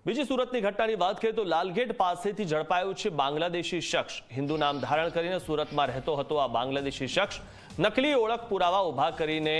બીજી સુરતની ઘટનાની વાત કરીએ તો લાલગેટ પાસેથી ઝડપાયું છે બાંગ્લાદેશી શખ્સ। હિન્દુ નામ ધારણ કરીને સુરતમાં રહેતો હતો આ બાંગ્લાદેશી શખ્સ નકલી ઓળખ પુરાવા ઉભા કરીને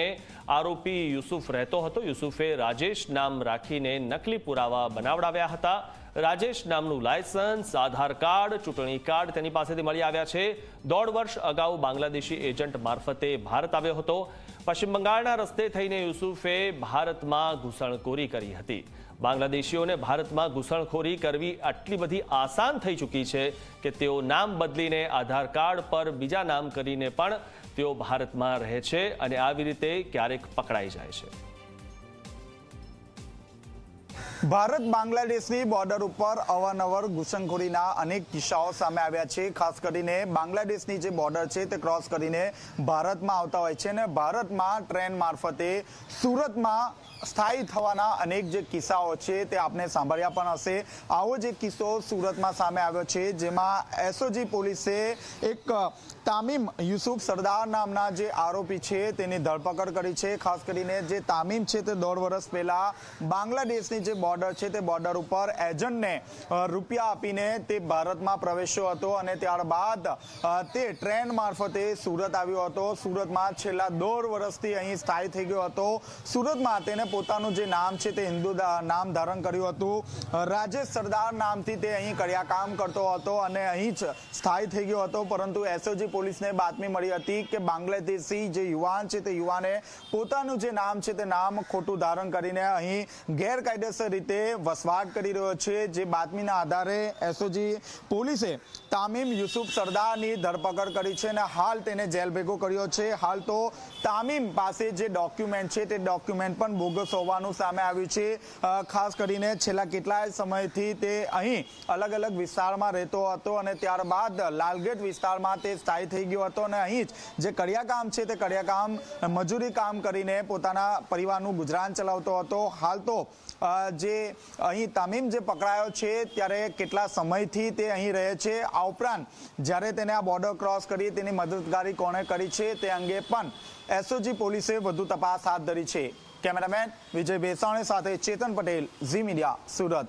આરોપી યુસુફ રહેતો હતો। યુસુફે રાજેશ નામ રાખીને નકલી પુરાવા બનાવડાવ્યા હતા। રાજેશ નામનું લાયસન્સ, આધાર કાર્ડ, ચૂંટણી કાર્ડ તેની પાસેથી મળી આવ્યા છે। 1.5 વર્ષ અગાઉ બાંગ્લાદેશી એજન્ટ મારફતે ભારત આવ્યો હતો। પશ્ચિમ બંગાળના રસ્તે થઈને યુસુફે ભારતમાં ઘૂસણખોરી કરી હતી। બાંગ્લાદેશીઓને ભારતમાં ઘૂસણખોરી કરવી આટલી બધી આસાન થઈ ચૂકી છે કે તેઓ નામ બદલીને આધાર કાર્ડ પર બીજા નામ કરીને પણ તેઓ ભારતમાં રહે છે અને આવી રીતે ક્યારેક પકડાઈ જાય છે। ભારત બાંગ્લાદેશની બોર્ડર ઉપર અવારનવાર ઘૂસણખોરીના અનેક કિસ્સાઓ સામે આવ્યા છે। ખાસ કરીને બાંગ્લાદેશની જે બોર્ડર છે તે ક્રોસ કરીને ભારતમાં આવતા હોય છે અને ભારતમાં ટ્રેન મારફતે સુરતમાં સ્થાયી થવાના અનેક જે કિસ્સાઓ છે તે આપને સાંભળ્યા પણ હશે। આવો જ એક કિસ્સો સુરતમાં સામે આવ્યો છે, જેમાં એસઓજી પોલીસે એક તામીમ યુસુફ સરદાર નામના જે આરોપી છે તેની ધરપકડ કરી છે। ખાસ કરીને જે તામીમ છે તે 1.5 વર્ષ પહેલા બાંગ્લાદેશની જે બોર્ડર છે તે બોર્ડર ઉપર એજન્ટને રૂપિયા આપીને તે ભારતમાં પ્રવેશ્યો હતો અને ત્યારબાદ તે ટ્રેન મારફતે સુરત આવ્યો હતો। સુરતમાં છેલ્લા 1.5 વર્ષથી અહીં સ્થાયી થઈ ગયો હતો। સુરતમાં તેને પોતાનું જે નામ છે તે હિન્દુ નામ ધારણ કર્યું હતું। રાજેશ સરદાર નામથી તે અહીં કડિયા કામ કરતો હતો અને અહીં જ સ્થાયી થઈ ગયો હતો। પરંતુ એસઓજી પોલીસને બાતમી મળી હતી કે બાંગ્લાદેશી જે યુવાન છે તે યુવાને પોતાનું જે નામ છે તે નામ ખોટું ધારણ કરીને અહીં ગેરકાયદેસર રીતે વસવાટ કરી રહ્યો છે। જે બાતમીના આધારે એસઓજી પોલીસે તામીમ યુસુફ સરદારની ધરપકડ કરી છે અને હાલ તેને જેલ ભેગો કર્યો છે। હાલ તો તામીમ પાસે જે ડોક્યુમેન્ટ છે તે ડોક્યુમેન્ટ પણ બોગસ હોવાનું સામે આવ્યું છે। ખાસ કરીને છેલ્લા કેટલાય સમયથી તે અહીં અલગ અલગ વિસ્તારમાં રહેતો હતો અને ત્યારબાદ લાલગેટ વિસ્તારમાં તે સ્થાયી થઈ ગયો હતો અને અહીં જ જે કડિયા કામ છે તે કડિયા કામ મજૂરી કામ કરીને પોતાના પરિવારનું ગુજરાન ચલાવતો હતો। હાલ તો જે અહીં તામીમ જે પકડાયો છે ત્યારે કેટલા સમયથી તે અહીં રહે છે, આ ઉપરાંત જ્યારે તેને આ બોર્ડર ક્રોસ કરી તેની મદદગારી કોણે કરી છે તે અંગે પણ એસઓજી પોલીસે વધુ તપાસ હાથ ધરી છે। કેમેરામેન વિજય બેસાણી સાથે ચેતન પટેલ, ઝી મીડિયા, સુરત।